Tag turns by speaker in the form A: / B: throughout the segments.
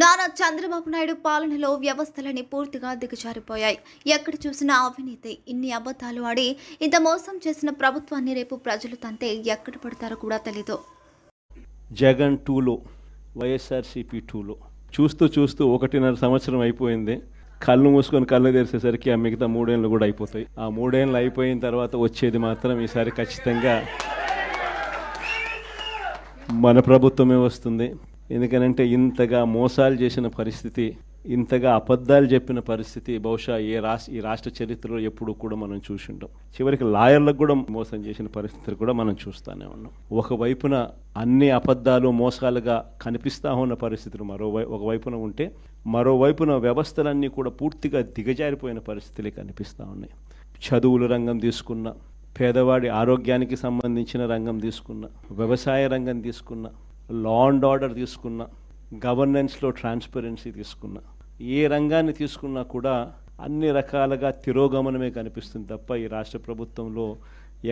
A: నారా చంద్రబాబు నాయుడు పాలనలో వ్యవస్థలని పూర్తిగా దిగజారిపోయాయి. ఎక్కడ చూసినా అవినీతి. ఇన్ని అబద్ధాలు ఆడి ఇంత మోసం చేసిన ప్రభుత్వాన్ని రేపు ప్రజలు తంతే ఎక్కడ పడతారో కూడా తెలీదు.
B: జగన్ 2లో వైఎస్ఆర్సీపీ 2లో చూస్తూ 1.5 సంవత్సరం అయిపోయింది. కళ్ళు మూసుకొని కళ్ళు తెరిచేసరికి ఆ మిగతా 3 ఏళ్ళు కూడా అయిపోతాయి. ఆ 3 ఏళ్ళు అయిపోయిన తర్వాత వచ్చేది మాత్రం ఈసారి ఖచ్చితంగా మన ప్రభుత్వమే వస్తుంది. ఎందుకనంటే ఇంతగా మోసాలు చేసిన పరిస్థితి, ఇంతగా అబద్ధాలు చెప్పిన పరిస్థితి బహుశా ఈ రాష్ట్ర చరిత్రలో ఎప్పుడు కూడా మనం చూసి ఉంటాం. చివరికి లాయర్లకు కూడా మోసం చేసిన పరిస్థితులు కూడా మనం చూస్తూనే ఉన్నాం. ఒకవైపున అన్ని అబద్ధాలు మోసాలుగా కనిపిస్తూ ఉన్న పరిస్థితులు ఒకవైపున ఉంటే, మరోవైపున వ్యవస్థలన్నీ కూడా పూర్తిగా దిగజారిపోయిన పరిస్థితులే కనిపిస్తూ ఉన్నాయి. చదువుల రంగం తీసుకున్న, పేదవాడి ఆరోగ్యానికి సంబంధించిన రంగం తీసుకున్న, వ్యవసాయ రంగం తీసుకున్న, లా అండ్ ఆర్డర్ తీసుకున్న, గవర్నెన్స్లో ట్రాన్స్పరెన్సీ తీసుకున్న, ఏ రంగాన్ని తీసుకున్నా కూడా అన్ని రకాలుగా తిరోగమనమే కనిపిస్తుంది తప్ప ఈ రాష్ట్ర ప్రభుత్వంలో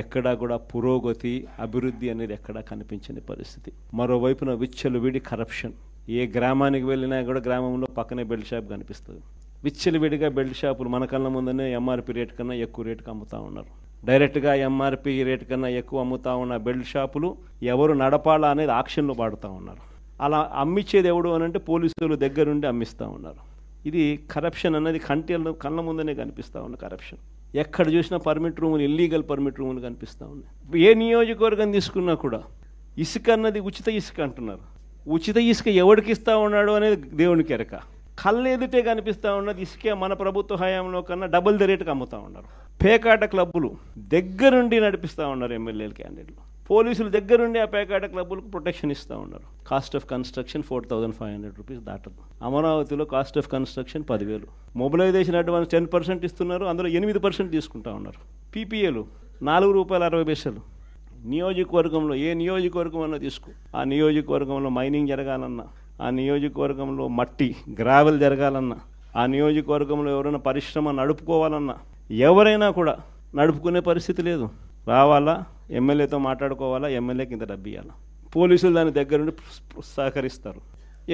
B: ఎక్కడా కూడా పురోగతి, అభివృద్ధి అనేది ఎక్కడా కనిపించని పరిస్థితి. మరోవైపున విచ్చలవిడి కరప్షన్. ఏ గ్రామానికి వెళ్ళినా కూడా గ్రామంలో పక్కనే బెల్ట్ షాప్ కనిపిస్తుంది. విచ్చలవిడిగా బెల్ట్ షాపులు మన కళ్ళ ముందనే ఎంఆర్పి రేట్ కన్నా ఎక్కువ రేటుకి అమ్ముతూ ఉన్నారు. డైరెక్ట్గా ఎంఆర్పి రేట్ కన్నా ఎక్కువ అమ్ముతూ ఉన్న బెల్ట్ షాపులు ఎవరు నడపాలా అనేది ఆక్షన్లో పాడుతూ ఉన్నారు. అలా అమ్మిచ్చేది ఎవడు అని అంటే పోలీసులు దగ్గరుండి అమ్మిస్తూ ఉన్నారు. ఇది కరప్షన్ అన్నది కళ్ళ ముందనే కనిపిస్తూ ఉన్న కరప్షన్. ఎక్కడ చూసినా పర్మిట్ రూములు, ఇల్లీగల్ పర్మిట్ రూములు కనిపిస్తూ ఉన్నాయి. ఏ నియోజకవర్గం తీసుకున్నా కూడా ఇసుక అన్నది ఉచిత ఇసుక అంటున్నారు. ఉచిత ఇసుక ఎవరికి ఇస్తూ ఉన్నాడు అనేది దేవునికి ఎరక. కళ్ళు ఎదుటే కనిపిస్తూ ఉన్నది ఇసుకే మన ప్రభుత్వ హయాంలో కన్నా డబుల్ ద రేటుకి అమ్ముతూ ఉన్నారు. పేకాట క్లబ్బులు దగ్గరుండి నడిపిస్తూ ఉన్నారు ఎమ్మెల్యేలు, క్యాండిడేట్లు. పోలీసులు దగ్గరుండి ఆ పేకాట క్లబ్బులకు ప్రొటెక్షన్ ఇస్తూ ఉన్నారు. కాస్ట్ ఆఫ్ కన్స్ట్రక్షన్ 4,500 రూపీస్ దాటదు. అమరావతిలో cost of construction 10,000. Mobilisation advance 10% ఇస్తున్నారు, అందులో 8% తీసుకుంటా ఉన్నారు. పీపీఏలు ₹4.60. నియోజకవర్గంలో ఏ నియోజకవర్గం అన్నా తీసుకో, ఆ నియోజకవర్గంలో మైనింగ్ జరగాలన్నా, ఆ నియోజకవర్గంలో మట్టి గ్రావెల్ జరగాలన్నా, ఆ నియోజకవర్గంలో ఎవరైనా పరిశ్రమ నడుపుకోవాలన్నా ఎవరైనా కూడా నడుపుకునే పరిస్థితి లేదు. రావాలా, ఎమ్మెల్యేతో మాట్లాడుకోవాలా, ఎమ్మెల్యేకి ఇంత డబ్బు ఇవ్వాలా. పోలీసులు దాని దగ్గరుండి సహకరిస్తారు.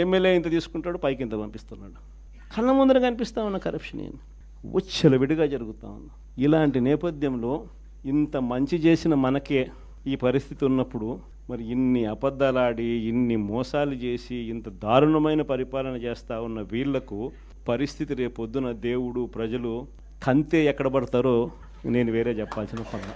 B: ఎమ్మెల్యే ఇంత తీసుకుంటాడు, పైకి ఇంత పంపిస్తున్నాడు. కళ్ళ ముందర కనిపిస్తూ ఉన్న కరప్షన్ ఏంటి విడిగా జరుగుతూ ఉంది. ఇలాంటి నేపథ్యంలో ఇంత మంచి చేసిన మనకే ఈ పరిస్థితి ఉన్నప్పుడు మరి ఇన్ని అబద్ధాలాడి, ఇన్ని మోసాలు చేసి, ఇంత దారుణమైన పరిపాలన చేస్తూ ఉన్న వీళ్లకు పరిస్థితి రేపొద్దున దేవుడు, ప్రజలు తంతే ఎక్కడ పడతారో నేను వేరే చెప్పాల్సిన పని.